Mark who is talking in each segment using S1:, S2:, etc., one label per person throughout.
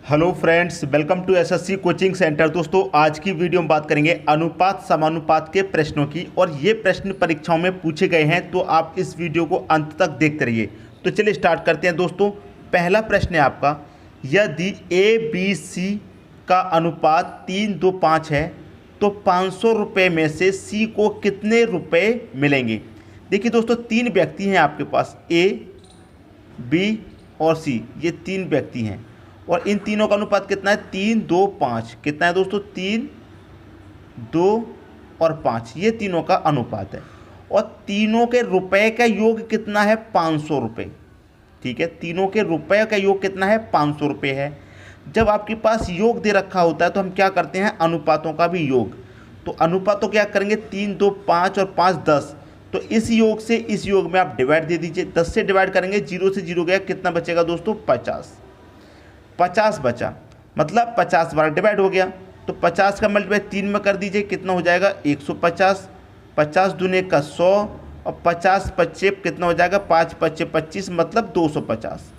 S1: Hello friends, welcome to SSC coaching centre. दोस्तों, आज की वीडियो में बात करेंगे अनुपात समानुपात के प्रश्नों की, और ये प्रश्न परीक्षाओं में पूछे गए हैं, तो आप इस वीडियो को अंत तक देखते रहिए। तो चलिए स्टार्ट करते हैं। दोस्तों, पहला प्रश्न है आपका, यदि ए बी सी का अनुपात 3:5 है तो 500 रुपये में से सी को कितने रुपए मिलेंगे। देखिए दोस्तों, तीन व्यक्ति हैं आपके पास, ए बी और सी, ये तीन व्यक्ति हैं, और इन तीनों का अनुपात कितना है, 3:2:5। कितना है दोस्तों, 3, 2 और 5, ये तीनों का अनुपात है। और तीनों के रुपए का योग कितना है, 500 रुपये। ठीक है, तीनों के रुपए का योग कितना है, 500 रुपये है। जब आपके पास योग दे रखा होता है तो हम क्या करते हैं, अनुपातों का भी योग। तो अनुपातों क्या करेंगे, 3:2:5 और 5:10। तो इस योग से इस योग में आप डिवाइड दे दीजिए, 10 से डिवाइड करेंगे, 0 से 0 गया, कितना बचेगा दोस्तों, 50 बचा, मतलब 50 बार डिवाइड हो गया। तो 50 का मल्टीप्लाई 3 में कर दीजिए, कितना हो जाएगा, 150। 50 दूने का 100, और 50 पच्चे कितना हो जाएगा, 5 पच्चे 25, मतलब 250।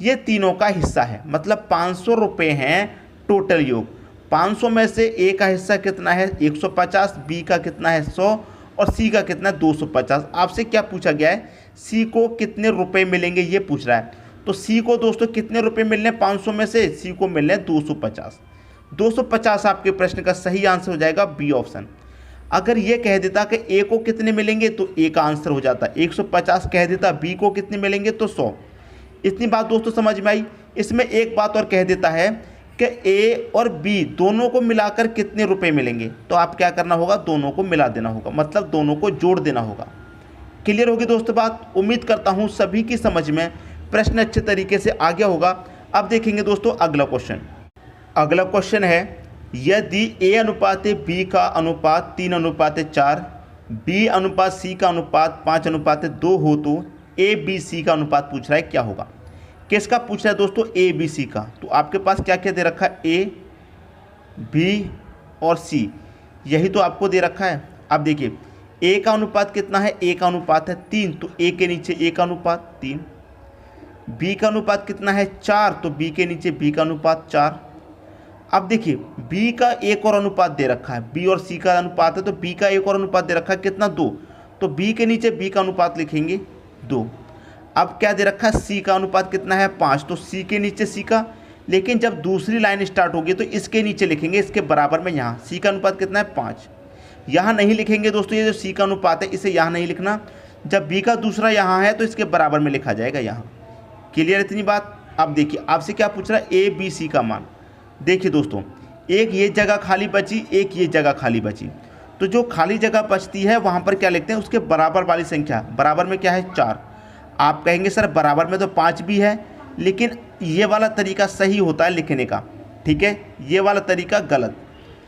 S1: ये तीनों का हिस्सा है, मतलब 500 रुपये हैं टोटल योग। 500 में से ए का हिस्सा कितना है, 150, बी का कितना है 100, और सी का कितना है 250। आपसे क्या पूछा गया है, सी को कितने रुपए मिलेंगे, ये पूछ रहा है। तो सी को दोस्तों कितने रुपए मिलने, 500 में से सी को मिलने 250। 250 आपके प्रश्न का सही आंसर हो जाएगा बी ऑप्शन। अगर ये कह देता कि ए को कितने मिलेंगे तो ए का आंसर हो जाता, 150 कह देता, बी को कितने मिलेंगे तो 100। इतनी बात दोस्तों समझ में आई। इसमें एक बात और कह देता है कि ए और बी दोनों को मिलाकर कितने रुपए मिलेंगे, तो आप क्या करना होगा, दोनों को मिला देना होगा, मतलब दोनों को जोड़ देना होगा। क्लियर होगी दोस्तों बात। उम्मीद करता हूँ सभी की समझ में प्रश्न अच्छे तरीके से आ गया होगा। अब देखेंगे दोस्तों अगला क्वेश्चन। अगला क्वेश्चन है, यदि ए अनुपात बी का अनुपात 3:4, बी अनुपात सी का अनुपात 5:2 हो तो ए बी सी का अनुपात पूछ रहा है, क्या होगा। किसका पूछ रहा है दोस्तों, ए बी सी का। तो आपके पास क्या क्या दे रखा है, ए बी और सी, यही तो आपको दे रखा है। अब देखिए, ए का अनुपात कितना है, ए का अनुपात है 3, तो ए के नीचे ए का अनुपात 3। बी का अनुपात कितना है 4, तो बी के नीचे बी का अनुपात 4। अब देखिए, बी का एक और अनुपात दे रखा है, बी और सी का अनुपात है, तो बी का एक और अनुपात दे रखा है कितना, 2, तो बी के नीचे बी का अनुपात लिखेंगे 2। अब क्या दे रखा है, सी का अनुपात कितना है 5, तो सी के नीचे सी का, लेकिन जब दूसरी लाइन स्टार्ट होगी तो इसके नीचे लिखेंगे, इसके बराबर में यहाँ सी का अनुपात कितना है 5। यहाँ नहीं लिखेंगे दोस्तों, ये जो सी का अनुपात है इसे यहाँ नहीं लिखना, जब बी का दूसरा यहाँ है तो इसके बराबर में लिखा जाएगा यहाँ। क्लियर इतनी बात। अब देखिए, आपसे क्या पूछ रहा है, ए बी सी का मान। देखिए दोस्तों, एक ये जगह खाली बची, एक ये जगह खाली बची, तो जो खाली जगह बचती है वहाँ पर क्या लिखते हैं, उसके बराबर वाली संख्या। बराबर में क्या है 4। आप कहेंगे सर बराबर में तो 5 भी है, लेकिन ये वाला तरीका सही होता है लिखने का, ठीक है, ये वाला तरीका गलत।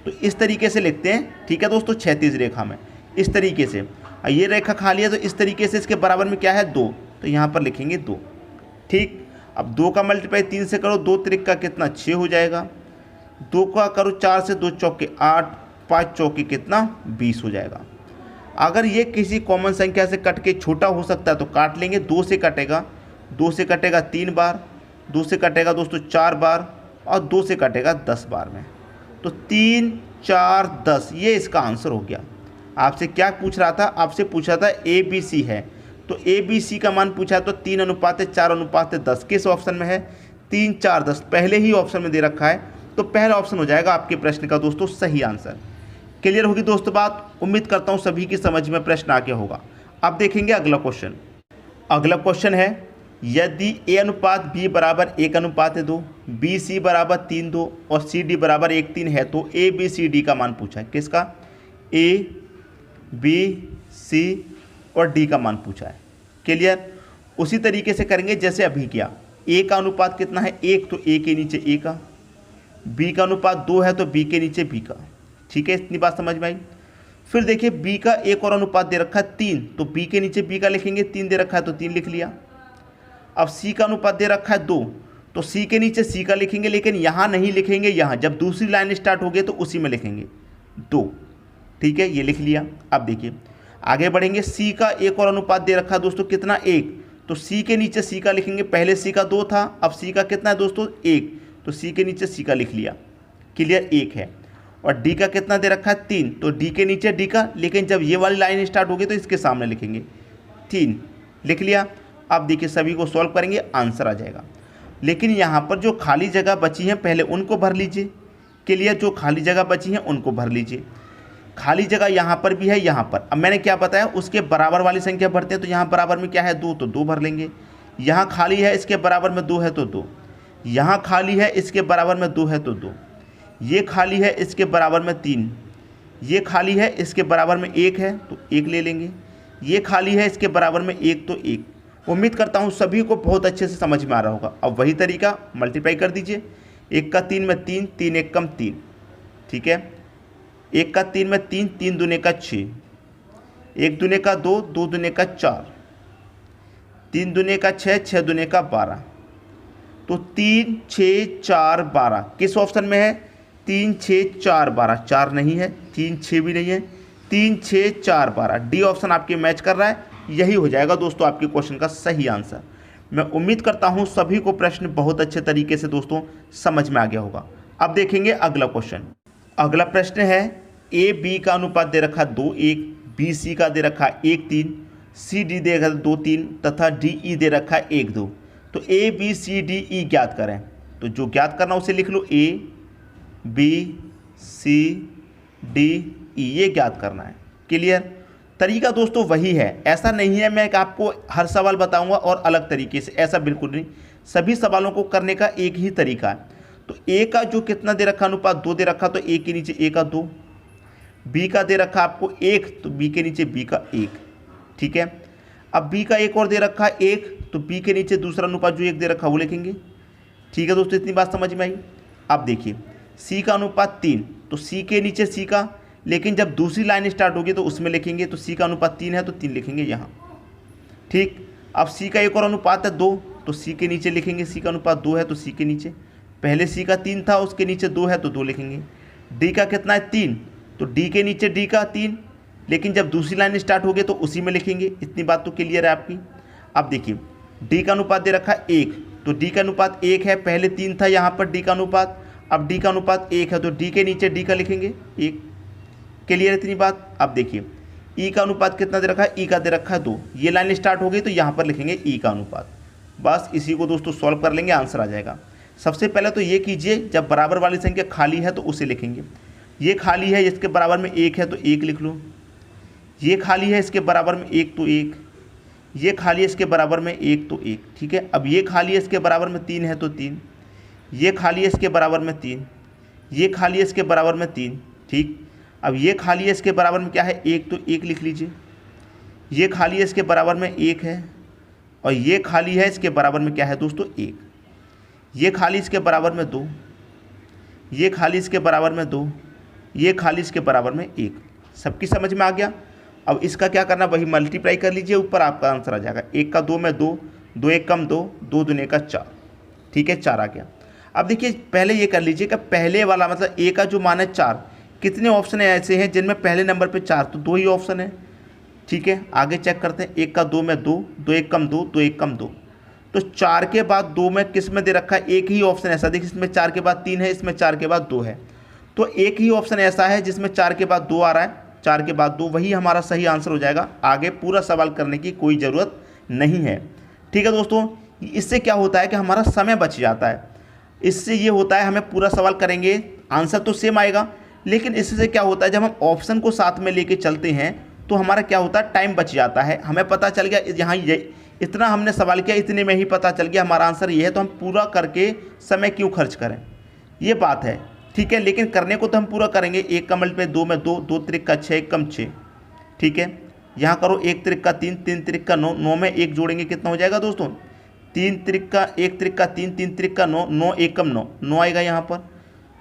S1: तो इस तरीके से लिखते हैं, ठीक है दोस्तों, क्षैतिज रेखा में इस तरीके से। ये रेखा खाली है तो इस तरीके से, इसके बराबर में क्या है 2, तो यहाँ पर लिखेंगे 2। ठीक, अब 2 का मल्टीप्लाई 3 से करो, 2 त्रिक का कितना 6 हो जाएगा, 2 का करो 4 से, 2 चौके 8, 5 चौके कितना 20 हो जाएगा। अगर ये किसी कॉमन संख्या से कट के छोटा हो सकता है तो काट लेंगे, 2 से कटेगा, 2 से कटेगा 3 बार, 2 से कटेगा दोस्तों 4 बार, और 2 से कटेगा 10 बार में, तो 3, 4, 10, ये इसका आंसर हो गया। आपसे क्या पूछ रहा था, आपसे पूछा था ए बी सी है, तो ए बी सी का मान पूछा तो 3:4:10 किस ऑप्शन में है, 3, 4, 10 पहले ही ऑप्शन में दे रखा है, तो पहला ऑप्शन हो जाएगा आपके प्रश्न का दोस्तों सही आंसर। क्लियर होगी दोस्तों बात। उम्मीद करता हूँ सभी की समझ में प्रश्न आ गया होगा। अब देखेंगे अगला क्वेश्चन। अगला क्वेश्चन है, यदि ए अनुपात बी बराबर 1:2, बी सी बराबर 3:2 और सी डी बराबर 1:3 है तो ए बी सी डी का मान पूछा है। किसका, ए बी सी और डी का मान पूछा है। क्लियर। उसी तरीके से करेंगे जैसे अभी किया। ए का अनुपात कितना है 1, तो ए के नीचे ए का, बी का अनुपात 2 है तो बी के नीचे बी का। ठीक है, इतनी बात समझ में आई। फिर देखिए, बी का एक और अनुपात दे रखा है 3, तो बी के नीचे बी का लिखेंगे, 3 दे रखा है तो 3 लिख लिया। अब सी का अनुपात दे रखा है 2, तो सी के नीचे सी का लिखेंगे, लेकिन यहाँ नहीं लिखेंगे, यहाँ जब दूसरी लाइन स्टार्ट होगी तो उसी में लिखेंगे 2। ठीक है, ये लिख लिया। अब देखिए आगे बढ़ेंगे, सी का एक और अनुपात दे रखा है दोस्तों कितना 1, तो सी के नीचे सी का लिखेंगे, पहले सी का 2 था, अब सी का कितना है दोस्तों 1, तो सी के नीचे सी का लिख लिया, क्लियर, 1 है। और डी का कितना दे रखा है 3, तो डी के नीचे डी का, लेकिन जब ये वाली लाइन स्टार्ट होगी तो इसके सामने लिखेंगे 3, लिख लिया। अब देखिए सभी को सॉल्व करेंगे, आंसर आ जाएगा। लेकिन यहाँ पर जो खाली जगह बची है पहले उनको भर लीजिए, क्लियर, जो खाली जगह बची है उनको भर लीजिए। खाली जगह यहाँ पर भी है, यहाँ पर। अब मैंने क्या बताया, उसके बराबर वाली संख्या भरते हैं, तो यहाँ बराबर में क्या है 2, तो 2 भर लेंगे। यहाँ खाली है, इसके बराबर में 2 है तो 2, यहाँ खाली है, इसके बराबर में 2 है तो 2, ये खाली है, इसके बराबर में 3, ये खाली है, इसके बराबर में 1 है तो 1 ले लेंगे, ये खाली है, इसके बराबर में 1 तो 1। उम्मीद करता हूँ सभी को बहुत अच्छे से समझ में आ रहा होगा। अब वही तरीका मल्टीप्लाई कर दीजिए, 1 का 3 में 3, 3 1 कम 3, ठीक है, 1 का 3 में 3, 3 दूने का 6, 1 दूने का 2, 2 दूने का 4, 3 दूने का 6, 6 दूने का 12, तो 3 6 4 12 किस ऑप्शन में है, 3 6 4 12, 4 नहीं है, 3 6 भी नहीं है, 3 6 4 12, डी ऑप्शन आपके मैच कर रहा है। यही हो जाएगा दोस्तों आपके क्वेश्चन का सही आंसर। मैं उम्मीद करता हूँ सभी को प्रश्न बहुत अच्छे तरीके से दोस्तों समझ में आ गया होगा। अब देखेंगे अगला क्वेश्चन। अगला प्रश्न है, ए बी का अनुपात दे रखा 2 1, बी सी का दे रखा 1 3, सी डी दे रखा 2 3 तथा डी ई दे रखा 1 2। तो A B C D E ज्ञात करें। तो जो ज्ञात करना उसे लिख लो, A B C D E, ये ज्ञात करना है, क्लियर। तरीका दोस्तों वही है, ऐसा नहीं है मैं आपको हर सवाल बताऊंगा और अलग तरीके से, ऐसा बिल्कुल नहीं। सभी सवालों को करने का एक ही तरीका है। तो ए का जो कितना दे रखा अनुपात 2 दे रखा, तो ए के नीचे ए का 2, बी का दे रखा आपको 1, तो बी के नीचे बी का 1, ठीक है। अब बी का एक और दे रखा 1, तो बी के नीचे दूसरा अनुपात जो 1 दे रखा वो लिखेंगे, ठीक है दोस्तों, इतनी बात समझ में आई। अब देखिए सी का अनुपात 3, तो सी के नीचे सी का, लेकिन जब दूसरी लाइन स्टार्ट होगी तो उसमें लिखेंगे, तो सी का अनुपात 3 है तो 3 लिखेंगे यहाँ, ठीक। अब सी का एक और अनुपात है 2, तो सी के नीचे लिखेंगे, सी का अनुपात 2 है तो सी के नीचे, पहले सी का 3 था उसके नीचे 2 है तो 2 लिखेंगे। डी का कितना है 3, तो डी के नीचे डी का 3, लेकिन जब दूसरी लाइन स्टार्ट होगी तो उसी में लिखेंगे, इतनी बात तो क्लियर है आपकी। अब देखिए डी का अनुपात दे रखा है 1, तो डी का अनुपात 1 है, पहले 3 था यहाँ पर डी का अनुपात, अब डी का अनुपात 1 है तो डी के नीचे डी का लिखेंगे 1, क्लियर है इतनी बात। अब देखिए ई का अनुपात कितना दे रखा है, ई का दे रखा है 2, ये लाइन स्टार्ट हो गई तो यहाँ पर लिखेंगे ई का अनुपात। बस इसी को दोस्तों सॉल्व कर लेंगे, आंसर आ जाएगा। सबसे पहले तो ये कीजिए, जब बराबर वाली संख्या खाली है तो उसे लिखेंगे। ये खाली है, इसके बराबर में 1 है तो 1 लिख लो, ये खाली है, इसके बराबर में 1 तो 1, ये खाली है, इसके बराबर में 1 तो 1, ठीक है। अब ये खाली है, इसके बराबर में 3 है तो 3, ये खाली है, इसके बराबर में 3, ये खाली है, इसके बराबर में 3, ठीक। अब ये खाली है, इसके बराबर में क्या है 1 तो 1 लिख लीजिए, ये खाली है, इसके बराबर में 1 है, और ये खाली है, इसके बराबर में क्या है दोस्तों 1, ये खाली इसके बराबर में 2, ये खाली इसके बराबर में 2, ये खाली इसके बराबर में 1। सबकी समझ में आ गया। अब इसका क्या करना, वही मल्टीप्लाई कर लीजिए, ऊपर आपका आंसर आ जाएगा। 1 का 2 में 2, 2 1 कम 2, 2 दूने का 4, ठीक है, 4 आ गया। अब देखिए पहले ये कर लीजिए कि पहले वाला मतलब ए का जो मान है 4, कितने ऑप्शन ऐसे हैं जिनमें पहले नंबर पे 4, तो 2 ही ऑप्शन है, ठीक है। आगे चेक करते हैं, 1 का 2 में 2, 2 1 कम 2, 2 1 कम 2, तो 4 के बाद 2 में किस में दे रखा है, एक ही ऑप्शन ऐसा देखिए, इसमें 4 के बाद 3 है, इसमें 4 के बाद 2 है, तो एक ही ऑप्शन ऐसा है जिसमें 4 के बाद 2 आ रहा है, 4 के बाद 2, वही हमारा सही आंसर हो जाएगा। आगे पूरा सवाल करने की कोई ज़रूरत नहीं है, ठीक है दोस्तों। इससे क्या होता है कि हमारा समय बच जाता है, इससे ये होता है हमें पूरा सवाल करेंगे आंसर तो सेम आएगा, लेकिन इससे क्या होता है जब हम ऑप्शन को साथ में लेके चलते हैं तो हमारा क्या होता है, टाइम बच जाता है। हमें पता चल गया यहाँ ये इतना हमने सवाल किया, इतने में ही पता चल गया हमारा आंसर ये है, तो हम पूरा करके समय क्यों खर्च करें, ये बात है, ठीक है। लेकिन करने को तो हम पूरा करेंगे। 1 का मल्टीप्लाई 2 में 2, 2 त्रिक का 6, 1 कम 6, ठीक है। यहाँ करो 1 त्रिक का 3, 3 त्रिक का 9, 9 में 1 जोड़ेंगे कितना हो जाएगा दोस्तों, 3 त्रिक का 1 त्रिक का 3, 3 त्रिक का 9, 9 1 कम 9, 9 आएगा यहाँ पर।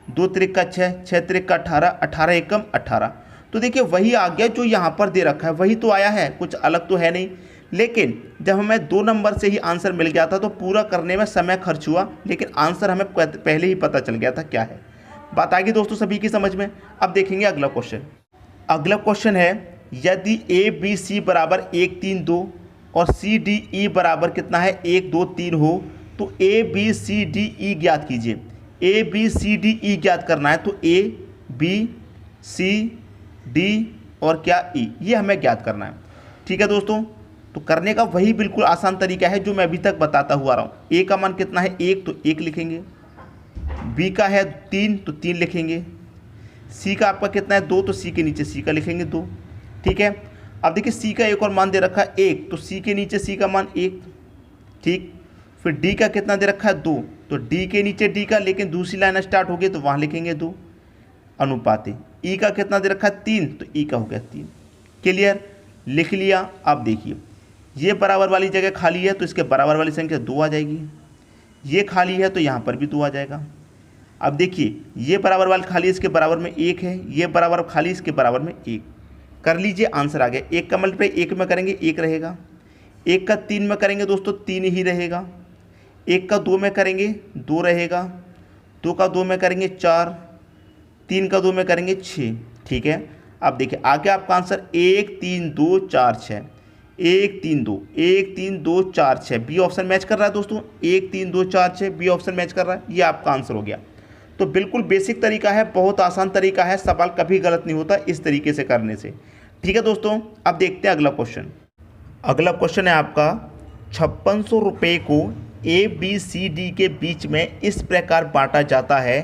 S1: 2 त्रिक का 6, 6 त्रिक का 18, 18 1 कम 18। तो देखिए वही आ गया जो यहाँ पर दे रखा है, वही तो आया है, कुछ अलग तो है नहीं। लेकिन जब हमें 2 नंबर से ही आंसर मिल गया था तो पूरा करने में समय खर्च हुआ, लेकिन आंसर हमें पहले ही पता चल गया था क्या है। बात आ गई दोस्तों सभी की समझ में। अब देखेंगे अगला क्वेश्चन। अगला क्वेश्चन है, यदि ए बी सी बराबर 1 3 2 और सी डी ई बराबर कितना है 1 2 3 हो तो A B C D E ज्ञात कीजिए। A B C D E ज्ञात करना है, तो ए बी सी डी और क्या ई, ये हमें ज्ञात करना है। ठीक है दोस्तों, तो करने का वही बिल्कुल आसान तरीका है जो मैं अभी तक बताता हुआ रहा हूँ। ए का मान कितना है 1, तो 1 लिखेंगे। बी का है 3, तो 3 लिखेंगे। सी का आपका कितना है 2, तो सी के नीचे सी का लिखेंगे 2। ठीक है, अब देखिए सी का एक और मान दे रखा है 1, तो सी के नीचे सी का मान 1। ठीक, फिर डी का कितना दे रखा है 2, तो डी के नीचे डी का, लेकिन दूसरी लाइन स्टार्ट हो गई तो वहाँ लिखेंगे 2 अनुपाते। ई का कितना दे रखा है 3, तो ई का हो गया 3। क्लियर, लिख लिया। अब देखिए ये बराबर वाली जगह खाली है तो इसके बराबर वाली संख्या 2 आ जाएगी। ये खाली है तो यहाँ पर भी 2 आ जाएगा। अब देखिए ये बराबर वाली खाली इसके बराबर में 1 है, ये बराबर खाली इसके बराबर में 1। कर लीजिए, आंसर आ गया। 1 का मल्टीप्लाई 1 में करेंगे 1 रहेगा, 1 का 3 में करेंगे दोस्तों 3 ही रहेगा, 1 का 2 में करेंगे 2 रहेगा, 2 का 2 में करेंगे 4, 3 का 2 में करेंगे 6। ठीक है, अब देखिए आगे आपका आंसर 1 3 2 4 6, 1 3 2 1 3 2 4 6, बी ऑप्शन मैच कर रहा है दोस्तों। 1 3 2 4 6 बी ऑप्शन मैच कर रहा है, ये आपका आंसर हो गया। तो बिल्कुल बेसिक तरीका है, बहुत आसान तरीका है, सवाल कभी गलत नहीं होता इस तरीके से करने से। ठीक है दोस्तों, अब देखते हैं अगला क्वेश्चन। अगला क्वेश्चन है आपका 5600 रुपये को ए बी सी डी के बीच में इस प्रकार बांटा जाता है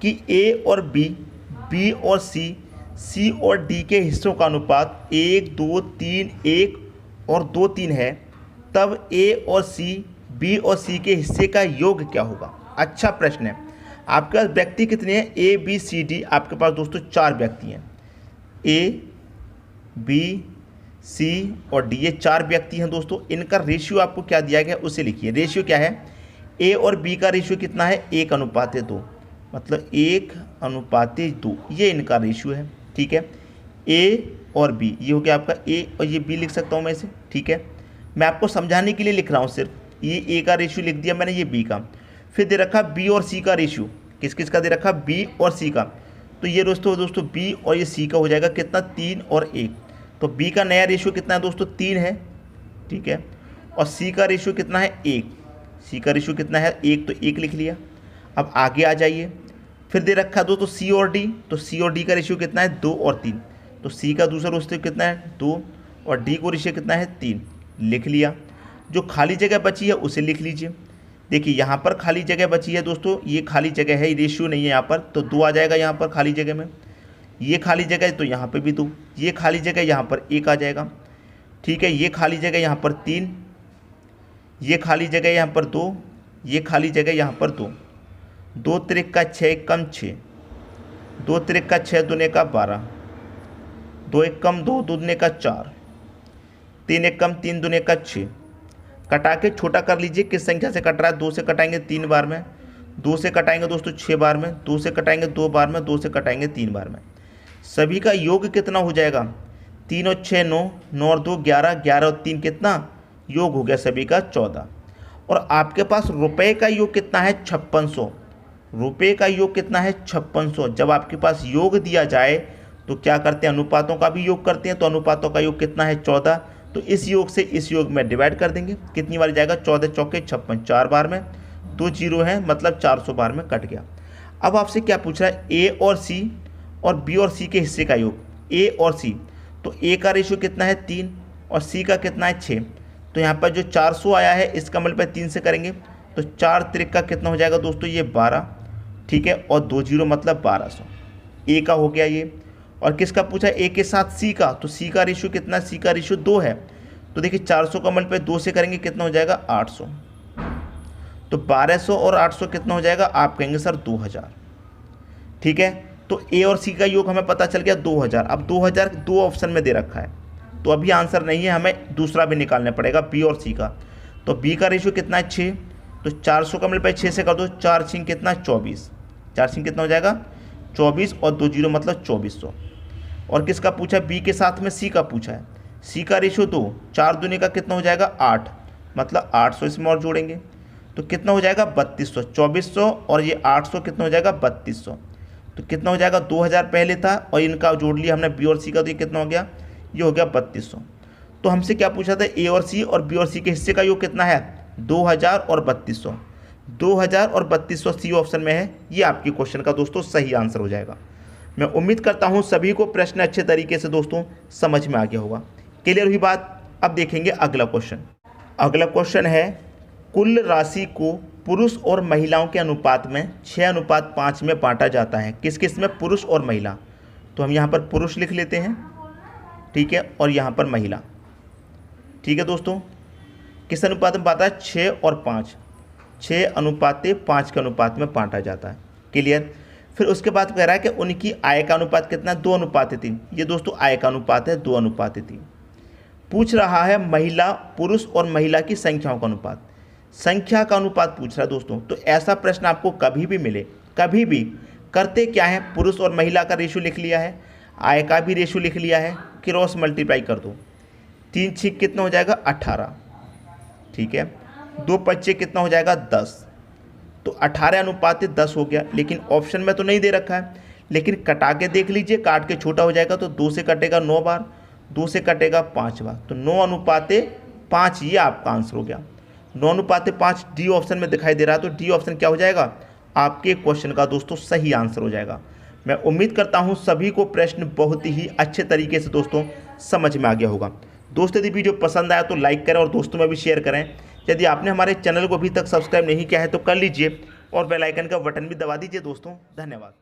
S1: कि ए और बी, बी और सी और डी के हिस्सों का अनुपात 1 2 3 1 और 2 3 है, तब ए और सी, बी और सी के हिस्से का योग क्या होगा। अच्छा प्रश्न है। आपके पास व्यक्ति कितने हैं, ए बी सी डी, आपके पास दोस्तों 4 व्यक्ति हैं, ए बी सी और डी, ये 4 व्यक्ति हैं दोस्तों। इनका रेशियो आपको क्या दिया गया उसे लिखिए। रेशियो क्या है, ए और बी का रेशियो कितना है 1:2, मतलब 1:2, ये इनका रेशियो है। ठीक है, ए और बी, ये हो गया आपका ए और ये बी लिख सकता हूँ मैं इसे। ठीक है, मैं आपको समझाने के लिए लिख रहा हूँ सिर्फ, ये ए का रेशियो लिख दिया मैंने, ये बी का। फिर दे रखा बी और सी का रेशियो, किस किस का दे रखा, बी और सी का। तो ये दोस्तों बी और ये सी का हो जाएगा कितना 3 और 1, तो बी का नया रेशियो कितना है दोस्तों 3 है। ठीक है, और सी का रेशियो कितना है 1, सी का रेशियो कितना है 1, तो 1 लिख लिया। अब आगे आ जाइए, फिर दे रखा दोस्तों सी और डी, तो सी और डी का रेशियो कितना है 2 और 3, तो सी का दूसरा रेशियो कितना है 2 और डी को रेशियो कितना है 3, लिख लिया। जो खाली जगह बची है उसे लिख लीजिए। देखिए यहाँ पर खाली जगह बची है दोस्तों, ये खाली जगह है, रेशियो नहीं है यहाँ पर, तो 2 आ जाएगा यहाँ पर खाली जगह में। ये खाली जगह है तो यहाँ पे भी 2, ये खाली जगह यहाँ पर 1 आ जाएगा। ठीक है, ये खाली जगह यहाँ पर 3, ये खाली जगह यहाँ पर 2, ये खाली जगह यहाँ पर 2, 2 त्रिक का 6 कम 6, 2 त्रिक का 6 दूने का 12, 2 1 कम 2 दूने का 4, 3 1 कम 3 दूने का 6। कटा के छोटा कर लीजिए, किस संख्या से कट रहा है, 2 से कटाएंगे 3 बार में, 2 से कटाएंगे दोस्तों 6 बार में, 2 से कटाएंगे 2 बार में, 2 से कटाएंगे 3 बार में। सभी का योग कितना हो जाएगा, 3 और 6 9, 9 और 2 11, 11 और 3 कितना, योग हो गया सभी का 14। और आपके पास रुपए का योग कितना है 5600, रुपए का योग कितना है 5600। जब आपके पास योग दिया जाए तो क्या करते हैं, अनुपातों का भी योग करते हैं, तो अनुपातों का योग कितना है 14, तो इस योग से इस योग में डिवाइड कर देंगे, कितनी बार जाएगा 14 चौके 56, 4 बार में, 2 जीरो है मतलब 400 बार में कट गया। अब आपसे क्या पूछ रहा है, ए और सी और बी और सी के हिस्से का योग, ए और सी, तो ए का रेशियो कितना है 3 और सी का कितना है 6, तो यहाँ पर जो 400 आया है इसका मल्टीप्लाई 3 से करेंगे तो 4 त्रिक का कितना हो जाएगा दोस्तों ये 12। ठीक है, और 2 जीरो मतलब 1200, ए का हो गया ये। और किसका पूछा, ए के साथ सी का, तो सी का रेशियो कितना, सी का रेशियो 2 है, तो देखिए 400 का मल्टीप्लाई 2 से करेंगे कितना हो जाएगा 800, तो 1200 और 800 कितना हो जाएगा, आप कहेंगे सर 2000। ठीक है, तो ए और सी का योग हमें पता चल गया 2000। अब 2000 दो ऑप्शन में दे रखा है तो अभी आंसर नहीं है, हमें दूसरा भी निकालना पड़ेगा बी और सी का। तो बी का रेशियो कितना है 6, तो 400 का मल्टीप्लाई 6 से कर दो, 4 6 कितना 24, 4 6 कितना हो जाएगा 24 और 2 जीरो मतलब 2400। और किसका पूछा, बी के साथ में सी का पूछा है, सी का रेशियो 2, 4 दूने का कितना हो जाएगा 8, मतलब 800 इसमें और जोड़ेंगे तो कितना हो जाएगा 3200, 2400 और ये 800 कितना हो जाएगा 3200, तो कितना हो जाएगा 2000 पहले था और इनका जोड़ लिया हमने बी और सी का, तो ये कितना हो गया, ये हो गया 3200। तो हमसे क्या पूछा था, ए और सी और बी और सी के हिस्से का योग कितना है 2000 और 3200, 2000 और 3200 सी ऑप्शन में है। ये आपकी क्वेश्चन का दोस्तों सही आंसर हो जाएगा। मैं उम्मीद करता हूँ सभी को प्रश्न अच्छे तरीके से दोस्तों समझ में आ गया होगा। क्लियर हुई बात। अब देखेंगे अगला क्वेश्चन। अगला क्वेश्चन है, कुल राशि को पुरुष और महिलाओं के अनुपात में 6:5 में बांटा जाता है। किस किस में? पुरुष और महिला। तो हम यहाँ पर पुरुष लिख लेते हैं, ठीक है, और यहाँ पर महिला। ठीक है दोस्तों, किस अनुपात में बांटा है? 6 और 5, 6:5 के अनुपात में बांटा जाता है। क्लियर। फिर उसके बाद कह रहा है कि उनकी आय का अनुपात कितना? 2:3। ये दोस्तों आय का अनुपात है 2:3। पूछ रहा है महिला, पुरुष और महिला की संख्याओं का अनुपात। संख्या का अनुपात पूछ रहा है दोस्तों। तो ऐसा प्रश्न आपको कभी भी मिले, कभी भी, करते क्या है, पुरुष और महिला का रेशो लिख लिया है, आय का भी रेशो लिख लिया है, क्रॉस मल्टीप्लाई कर दो। 3 6 कितना हो जाएगा? 18। ठीक है, 2 5 कितना हो जाएगा? 10। तो 18:10 हो गया। लेकिन ऑप्शन में तो नहीं दे रखा है, लेकिन कटा के देख लीजिए, काट के छोटा हो जाएगा। तो 2 से कटेगा 9 बार, 2 से कटेगा 5 बार, तो 9:5 ये आपका आंसर हो गया। 9:5 डी ऑप्शन में दिखाई दे रहा है। तो डी ऑप्शन क्या हो जाएगा? आपके क्वेश्चन का दोस्तों सही आंसर हो जाएगा। मैं उम्मीद करता हूँ सभी को प्रश्न बहुत ही अच्छे तरीके से दोस्तों समझ में आ गया होगा। दोस्तों यदि वीडियो पसंद आया तो लाइक करें और दोस्तों में भी शेयर करें। यदि आपने हमारे चैनल को अभी तक सब्सक्राइब नहीं किया है तो कर लीजिए और बेल आइकन का बटन भी दबा दीजिए दोस्तों। धन्यवाद।